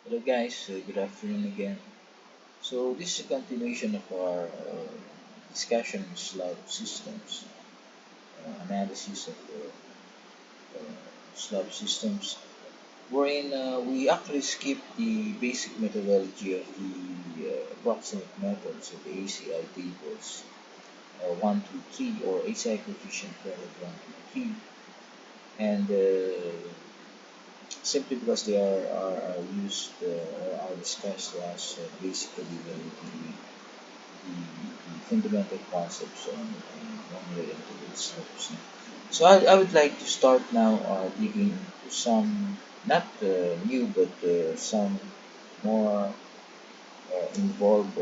Hello guys, good afternoon again. So this is a continuation of our discussion on slab systems, analysis of slab systems, wherein we actually skip the basic methodology of the approximate methods of the ACI tables 1 to 3 or ACI coefficient value 1 to 3, and simply because they are used or are discussed as basically the fundamental concepts on related to slopes. So I would like to start now digging into some not new but some more involved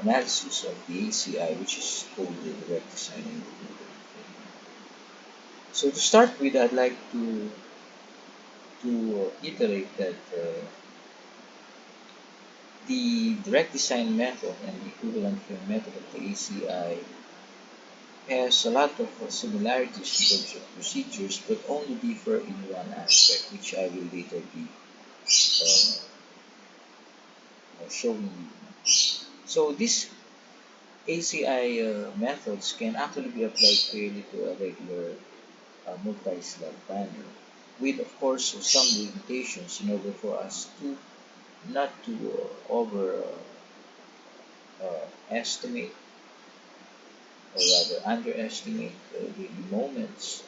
analysis of the ACI, which is called the direct design indicator. So to start with, I'd like to iterate that the direct design method and the equivalent frame method of the ACI has a lot of similarities in terms of procedures, but only differ in one aspect, which I will later be showing you. So these ACI methods can actually be applied clearly to a regular multi-slab panel, with of course some limitations in order for us to not to over estimate or rather underestimate the moments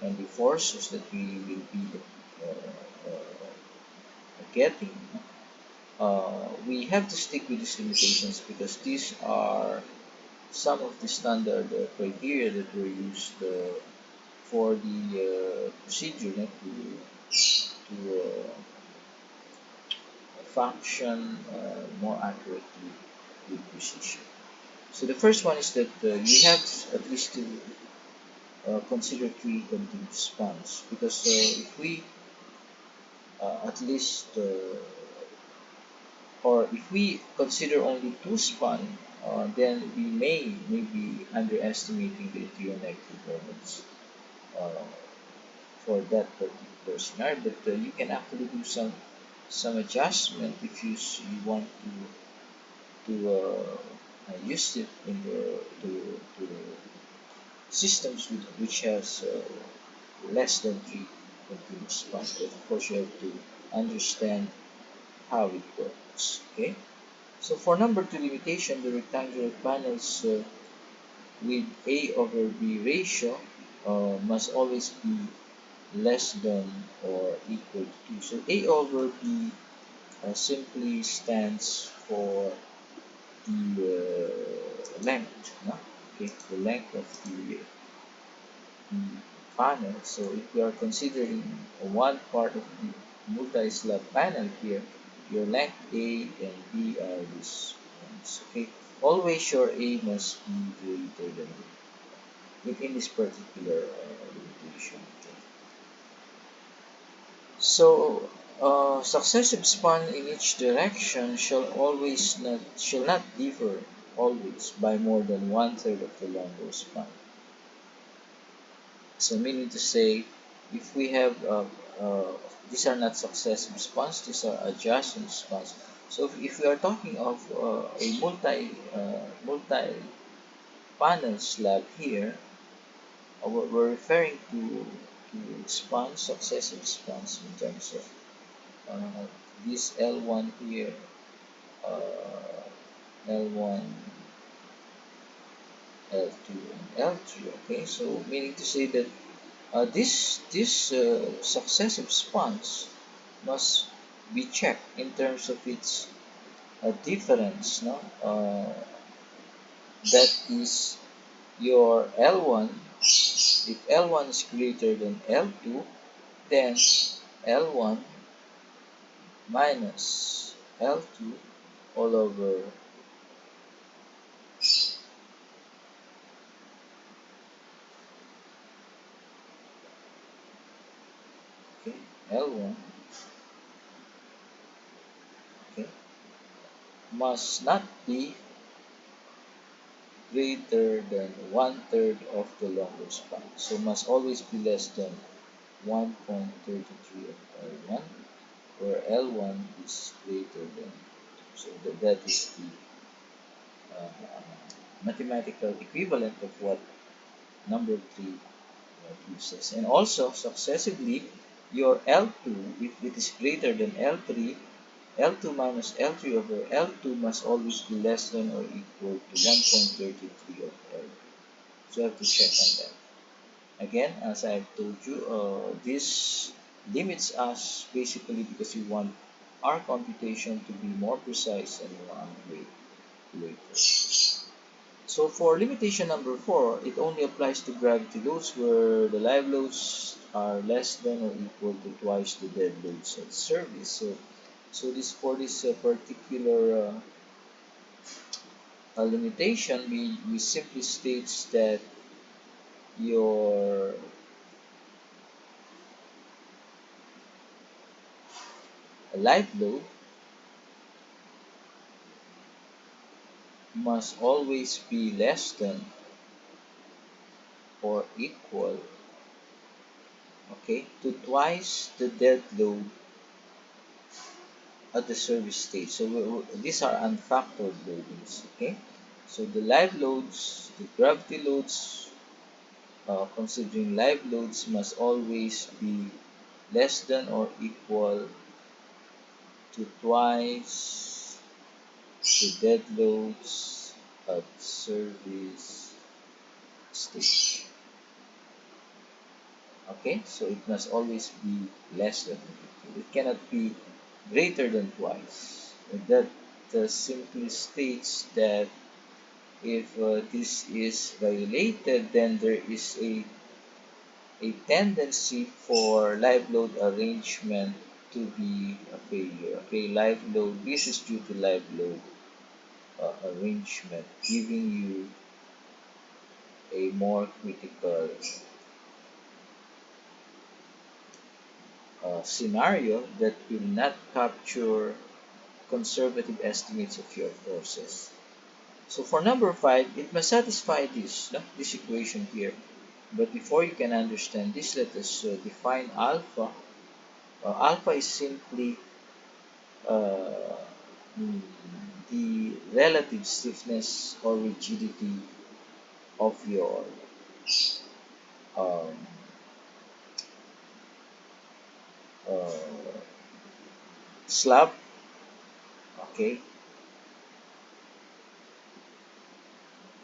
and the forces that we will be getting. We have to stick with these limitations because these are some of the standard criteria that were used for the procedure not to function more accurately with precision. So the first one is that you have at least to consider three continuous spans because if we at least or if we consider only two span, then we may be underestimating the geometric moments uh, for that particular scenario. But you can actually do some adjustment if you want to use it in the systems which has less than three continuous spans. But of course, you have to understand how it works. Okay. So for number two limitation, the rectangular panels with A over B ratio must always be less than or equal to 2. So A over B simply stands for the length, no? Okay, the length of the panel. So if we are considering one part of the multi-slab panel here, your length A and B are these ones. Okay, always your A must be greater than in this particular limitation. Okay. So successive span in each direction shall not differ always by more than one third of the longer span. So meaning to say, if we have these are not successive spans, these are adjacent spans. So if we are talking of a multi panel slab here, we're referring to spans, successive spans in terms of this L1 here, L1, L2, and L3. Okay, so meaning to say that this successive spans must be checked in terms of its difference, no? That is your L1. If L1 is greater than L2, then L1 minus L2 all over okay, L1 okay, must not be greater than one third of the longer span. So must always be less than 1.33 of L1 where L1 is greater than 2. So that is the uh, mathematical equivalent of what number 3 gives us. And also, successively, your L2, if it is greater than L3, L2 minus L3 over L2 must always be less than or equal to 1.33 of L. So you have to check on that. Again, as I've told you, this limits us basically because we want our computation to be more precise and more accurate. So for limitation number 4, it only applies to gravity loads where the live loads are less than or equal to twice the dead loads at service. So this for this particular limitation, we simply states that your live load must always be less than or equal, okay, to twice the dead load at the service stage. So these are unfactored loadings, okay. So the live loads, the gravity loads, considering live loads must always be less than or equal to twice the dead loads at service stage. Okay, so it must always be less than or equal. It cannot be greater than twice. That simply states that if this is violated, then there is a tendency for live load arrangement to be a failure. Okay, live load, this is due to live load arrangement, giving you a more critical scenario that will not capture conservative estimates of your forces. So for number 5, it must satisfy this, no? This equation here. But before you can understand this, let us define alpha. Alpha is simply uh, mm, the relative stiffness or rigidity of your um, uh, slab, okay,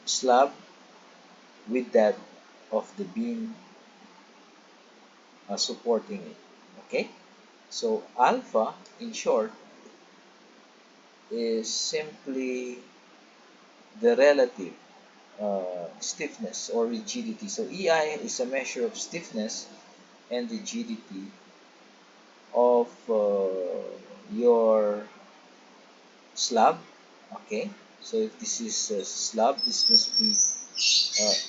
slab with that of the beam supporting it, okay. So alpha, in short, is simply the relative stiffness or rigidity. So EI is a measure of stiffness and rigidity of your slab. Okay, so if this is a slab, this must be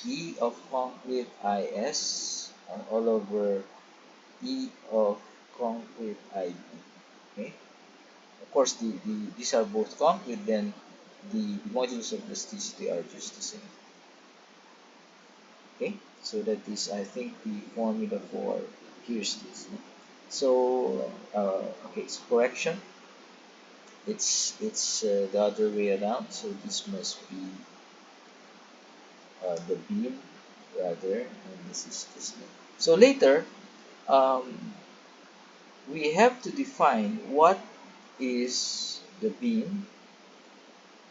E of concrete IS all over E of concrete IB. Okay, of course, these are both concrete, then the modulus of elasticity are just the same. Okay, so that is, I think, the formula for here's this. So okay, so correction, it's the other way around, so this must be the beam rather, and this is this one. So later, um, we have to define what is the beam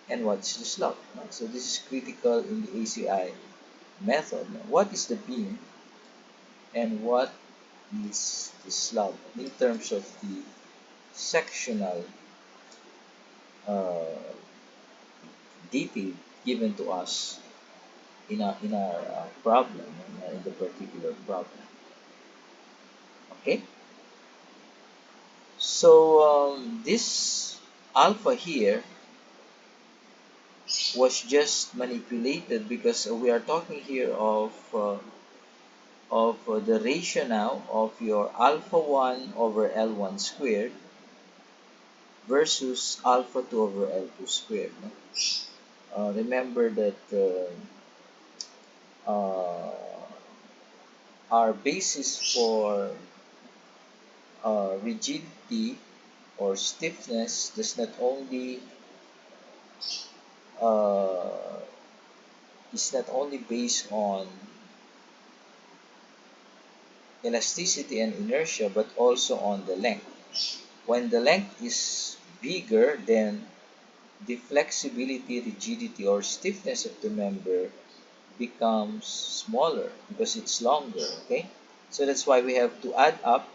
and what's the slab. So this is critical in the ACI method. What is the beam and what is the slab in terms of the sectional uh, detail given to us in our problem, in the particular problem. Okay, so this alpha here was just manipulated because we are talking here of the ratio now of your alpha 1 over L1 squared versus alpha 2 over L2 squared. No? Remember that uh, our basis for rigidity or stiffness does not only uh, is not only based on elasticity and inertia, but also on the length. When the length is bigger, then the flexibility, rigidity, or stiffness of the member becomes smaller because it's longer. Okay, so that's why we have to add up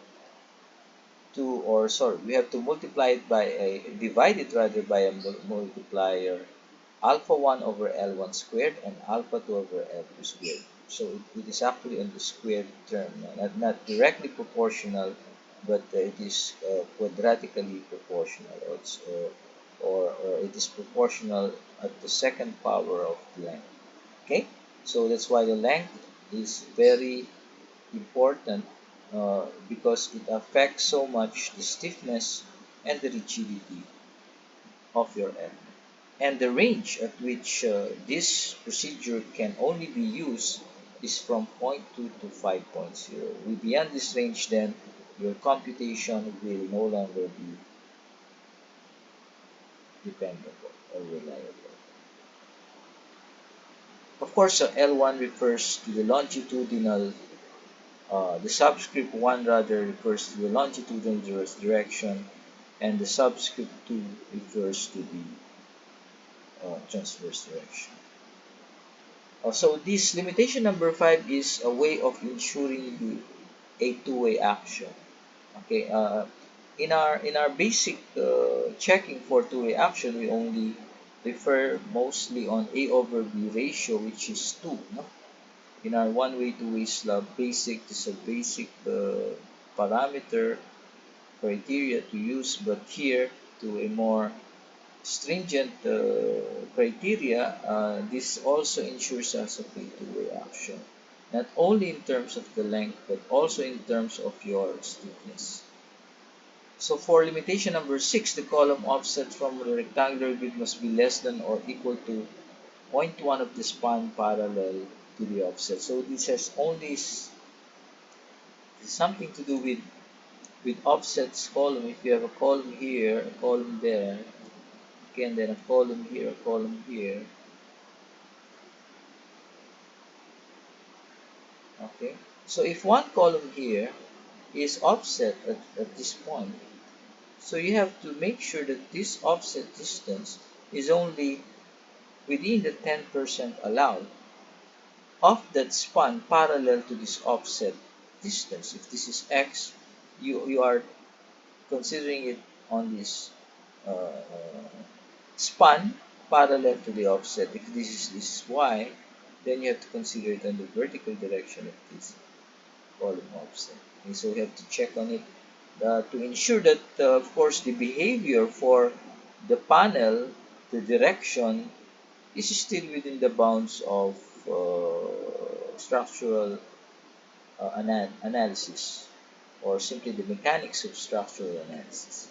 to, or sorry, we have to multiply it by a, divide it rather by a multiplier, alpha 1 over L1 squared and alpha 2 over L2 squared. So it is actually in the squared term, not directly proportional, but it is quadratically proportional, or it is proportional at the second power of the length. Okay, so that's why the length is very important, because it affects so much the stiffness and the rigidity of your element. And the range at which this procedure can only be used is from zero point 0.2 to 5.0. With beyond this range, then your computation will no longer be dependable or reliable. Of course, L1 refers to the longitudinal, the subscript 1 rather refers to the longitudinal direction, and the subscript 2 refers to the transverse direction. So this limitation number 5 is a way of ensuring a two-way action. Okay, in our basic checking for two-way action, we only refer mostly on A over B ratio, which is 2. No? In our one-way, two-way slab, basic is a basic parameter criteria to use, but here to a more stringent criteria, this also ensures us of a two-way action, not only in terms of the length, but also in terms of your stiffness. So for limitation number 6, the column offset from the rectangular grid must be less than or equal to zero point 0.1 of the span parallel to the offset. So this has only something to do with offsets column. If you have a column here, a column there, again then a column here, a column here, okay, so if one column here is offset at this point, so you have to make sure that this offset distance is only within the 10% allowed of that span parallel to this offset distance. If this is x, you are considering it on this span parallel to the offset. If this is y, then you have to consider it on the vertical direction of this column offset. Okay, so we have to check on it to ensure that, of course, the behavior for the panel, the direction, is still within the bounds of structural analysis, or simply the mechanics of structural analysis.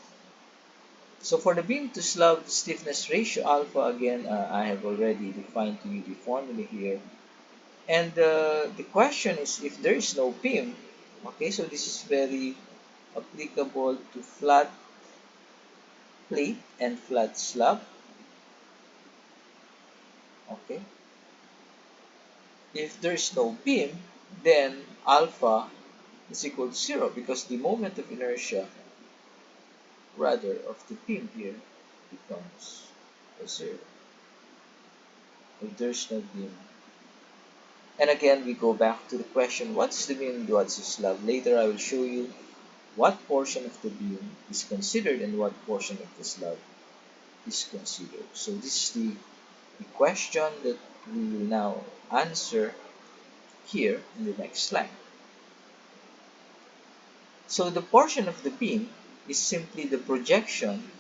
So for the beam to slab stiffness ratio alpha, again, I have already defined to you the formula here. And the question is, if there is no beam, okay, so this is very applicable to flat plate and flat slab. Okay, if there is no beam, then alpha is equal to 0, because the moment of inertia, rather, of the beam here becomes 0 if there is no beam. And again, we go back to the question, what is the beam and what is the slab? Later I will show you what portion of the beam is considered and what portion of the slab is considered. So this is the question that we will now answer here in the next slide. So the portion of the beam is simply the projection,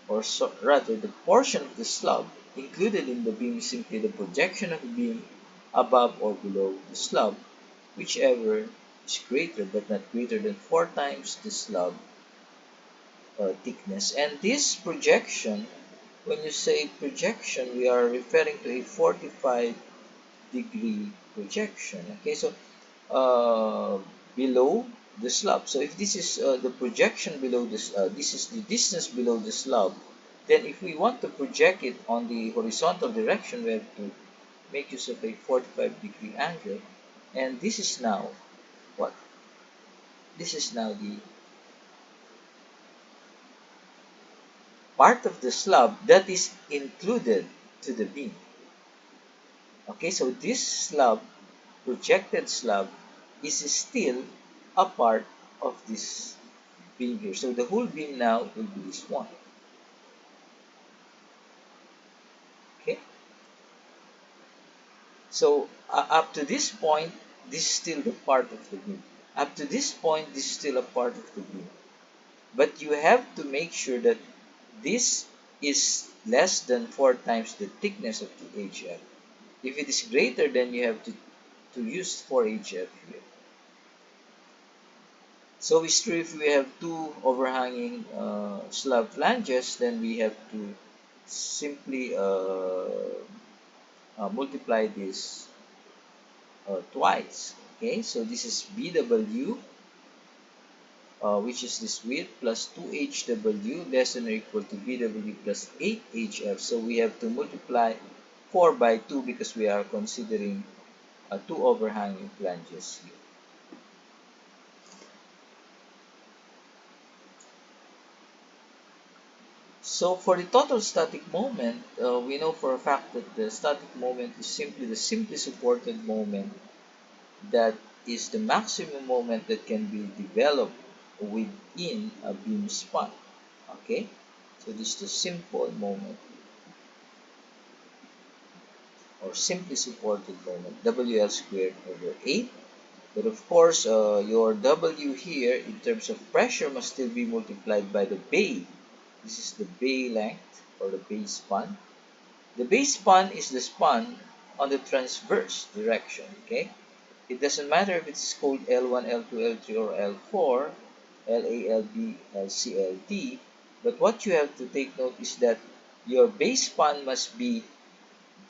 or so, rather the portion of the slab included in the beam is simply the projection of the beam above or below the slab, whichever is greater, but not greater than 4 times the slab thickness. And this projection, when you say projection, we are referring to a 45-degree projection. Okay, so uh, below the slab. So if this is the projection below this, this is the distance below the slab, then if we want to project it on the horizontal direction, we have to make use of a 45-degree angle. And this is now what? This is now the part of the slab that is included to the beam. Okay, so this slab, projected slab, is still a part of this beam here. So the whole beam now will be this one. Okay, so up to this point, this is still the part of the beam. Up to this point, this is still a part of the beam. But you have to make sure that this is less than 4 times the thickness of the HF. If it is greater, then you have to use 4HF here. So it's true if we have two overhanging slab flanges, then we have to simply multiply this twice. Okay, so this is BW, which is this width, plus 2HW less than or equal to BW plus 8HF. So we have to multiply 4 by 2 because we are considering two overhanging flanges here. So for the total static moment, we know for a fact that the static moment is simply the simply supported moment that is the maximum moment that can be developed within a beam span. Okay, so this is the simple moment or simply supported moment, WL squared over 8. But of course, your W here in terms of pressure must still be multiplied by the bay. This is the bay length or the bay span. The base span is the span on the transverse direction, okay? It doesn't matter if it's called L1, L2, L3, or L4, LA, LB, LC, LD, but what you have to take note is that your base span must be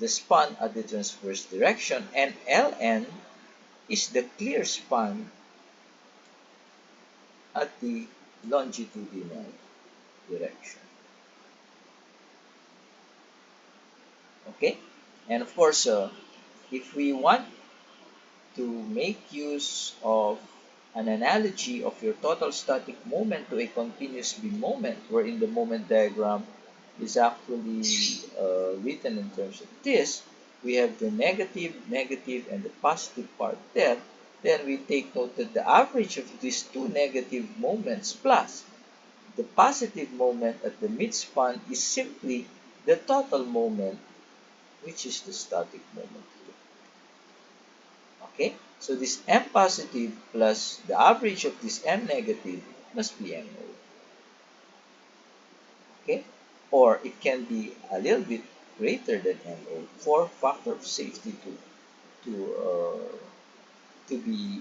the span at the transverse direction, and LN is the clear span at the longitudinal direction, okay? And of course, if we want to make use of an analogy of your total static moment to a continuous beam moment, wherein the moment diagram is actually written in terms of this, we have the negative, negative, and the positive part there. Then we take note that the average of these two negative moments plus the positive moment at the midspan is simply the total moment, which is the static moment. Okay, so this M positive plus the average of this M negative must be MO. Okay, or it can be a little bit greater than MO for factor of safety to be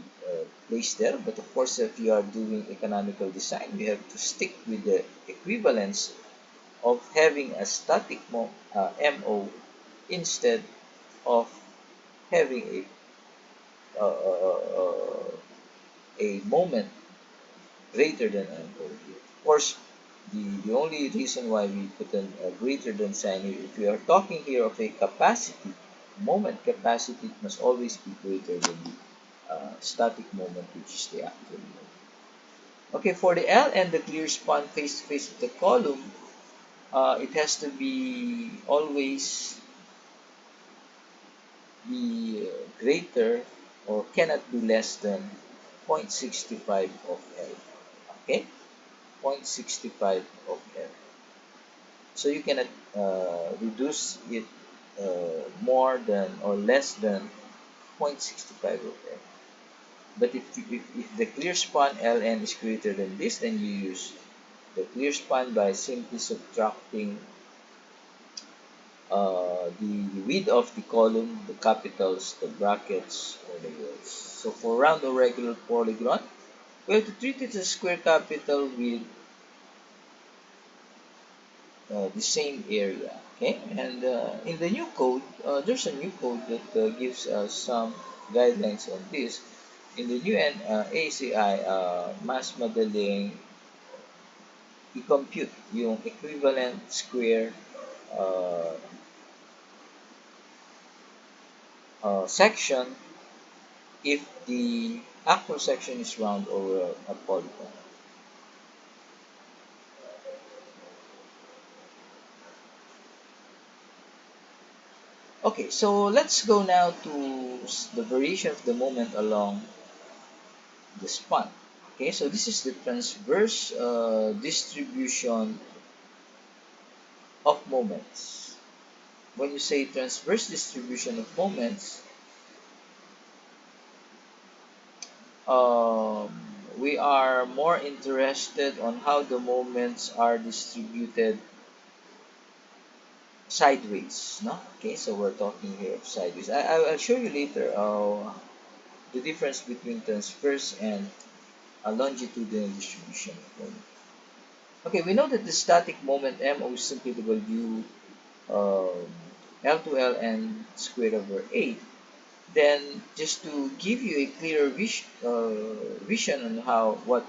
placed there. But of course, if you are doing economical design, you have to stick with the equivalence of having a static MO instead of having a moment greater than MO. Of course, the only reason why we put a greater than sign here, if we are talking here of a capacity, moment capacity, it must always be greater than the static moment, which is the actual moment. Okay, for the L and the clear span face to face with the column, it has to be always be greater or cannot be less than 0.65 of L. Okay, 0.65 of L. So you cannot reduce it more than or less than 0.65 of L. But if the clear span Ln is greater than this, then you use the clear span by simply subtracting the width of the column, the capitals, the brackets, or the words. So for round or regular polygon, we have to treat it as square capital with the same area. Okay, and in the new code, there's a new code that gives us some guidelines on this. In the new ACI, mas madaling i-compute yung equivalent square uh, section if the actual section is round over a polygon. Okay, so let's go now to the variation of the moment along the span. Okay, so this is the transverse distribution of moments. When you say transverse distribution of moments, um, we are more interested on how the moments are distributed sideways, no? Okay, so we're talking here of sideways. I'll show you later the difference between transverse and a longitudinal distribution. Okay, we know that the static moment MO is simply W um, L2L n squared over 8. Then, just to give you a clearer vision on how what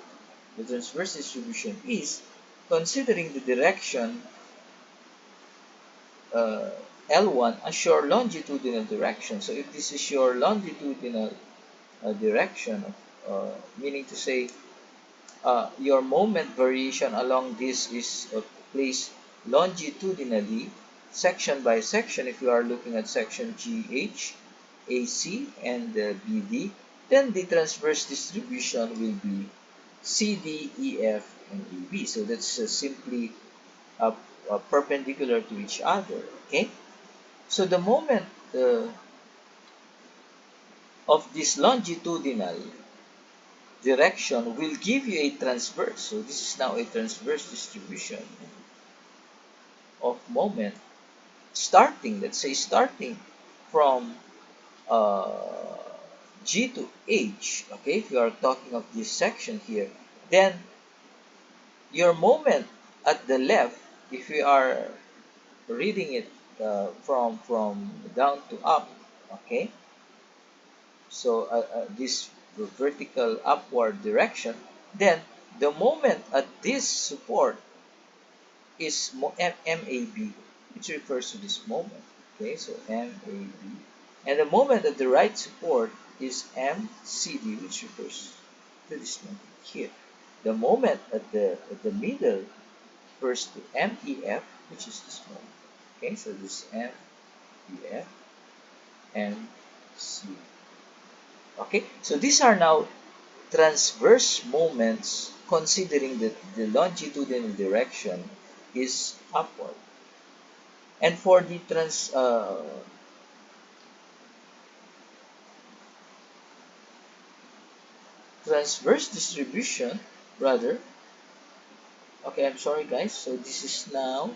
the transverse distribution is, considering the direction uh, L1 as your longitudinal direction. So if this is your longitudinal direction, meaning to say your moment variation along this is placed longitudinally, section by section. If you are looking at section GH, AC, and BD, then the transverse distribution will be CD, EF, and AB. So that's simply uh, perpendicular to each other. Okay. So the moment of this longitudinal direction will give you a transverse. So this is now a transverse distribution of moment starting, let's say starting from uh, G to H. Okay, if you are talking of this section here, then your moment at the left, if we are reading it from down to up, okay, so this vertical upward direction, then the moment at this support is MAB, which refers to this moment. Okay, so MAB. And the moment at the right support is MCD, which refers to this moment here. The moment at the middle refers to MEF, which is this moment. Okay, so this MEF and C. Okay, so these are now transverse moments considering that the longitudinal direction is upward. And for the transverse distribution, rather, okay, I'm sorry guys, so this is now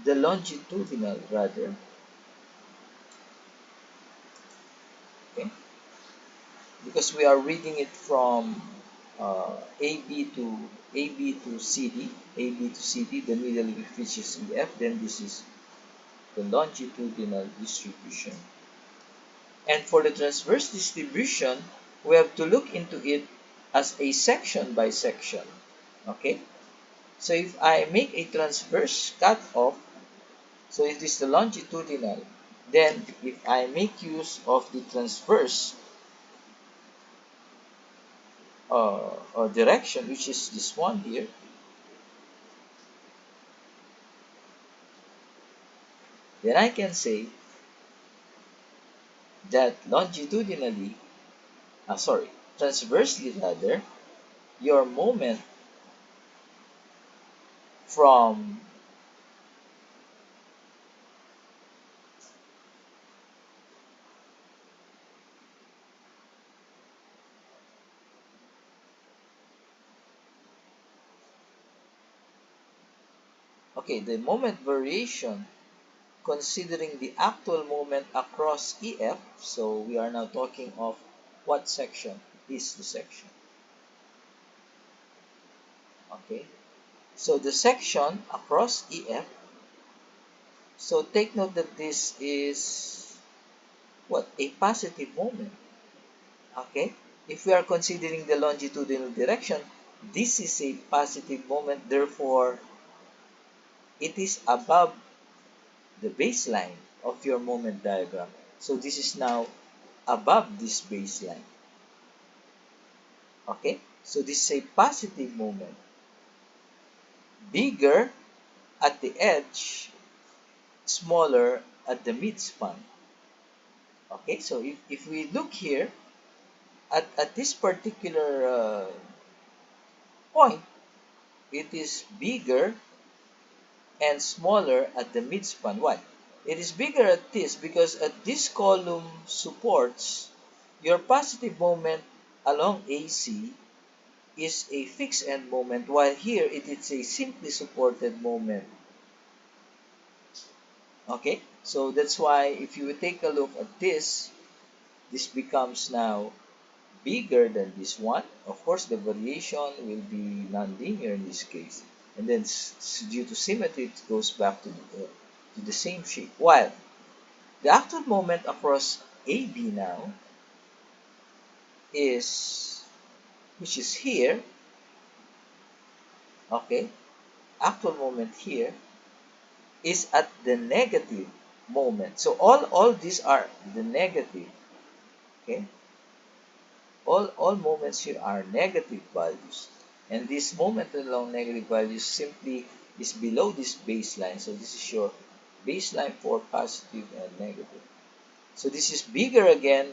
the longitudinal, rather, okay, because we are reading it from AB to AB to CD, AB to CD, the middle of which is EF, then this is the longitudinal distribution. And for the transverse distribution, we have to look into it as a section by section. Okay? So if I make a transverse cutoff, so if this is the longitudinal, then if I make use of the transverse direction, which is this one here, then I can say that longitudinally, sorry, transversely rather, your moment from okay, the moment variation considering the actual moment across EF, so we are now talking of what section is the section. Okay, so the section across EF, so take note that this is what? A positive moment. Okay? If we are considering the longitudinal direction, this is a positive moment, therefore it is above the baseline of your moment diagram. So this is now above this baseline. Okay? So this is a positive moment. Bigger at the edge, smaller at the midspan. Okay, so if we look here at this particular point, it is bigger and smaller at the midspan. Why? It is bigger at this because at this column supports, your positive moment along AC is a fixed end moment, while here it is a simply supported moment. Okay, so that's why if you take a look at this becomes now bigger than this one. Of course, the variation will be nonlinear in this case. And then due to symmetry, it goes back to the same shape. While the actual moment across AB now is, which is here, okay, actual moment here is at the negative moment. So all these are the negative, okay? All moments here are negative values. And this moment along negative values simply is below this baseline. So this is your baseline for positive and negative. So this is bigger again.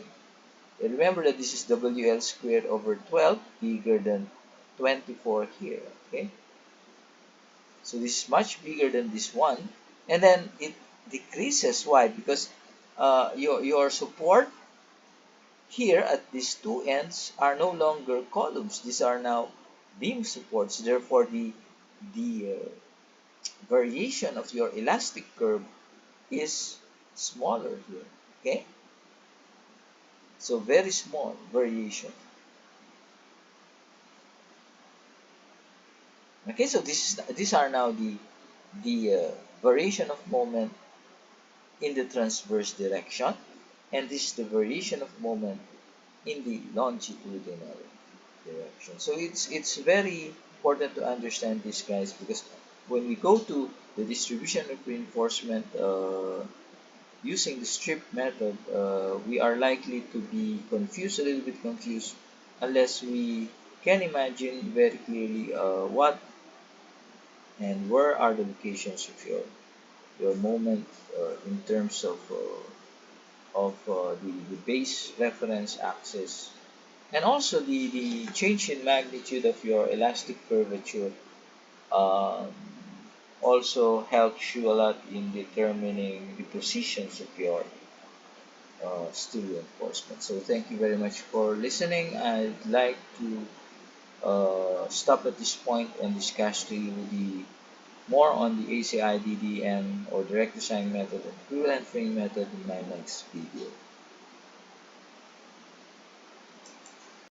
Remember that this is WL squared over 12, bigger than 24 here. Okay. So this is much bigger than this one. And then it decreases. Why? Because your support here at these two ends are no longer columns. These are now beam supports. Therefore, the variation of your elastic curve is smaller here. Okay, so very small variation. Okay, so these are now the variation of moment in the transverse direction, and this is the variation of moment in the longitudinal direction. So it's very important to understand this, guys, because when we go to the distribution of reinforcement using the strip method, we are likely to be confused, a little bit confused, unless we can imagine very clearly what and where are the locations of your moment in terms of the base reference axis, and also the change in magnitude of your elastic curvature um, also helps you a lot in determining the positions of your steel reinforcement. So thank you very much for listening. I'd like to stop at this point and discuss to you the more on the ACI DDM or direct design method and equivalent frame method in my next video.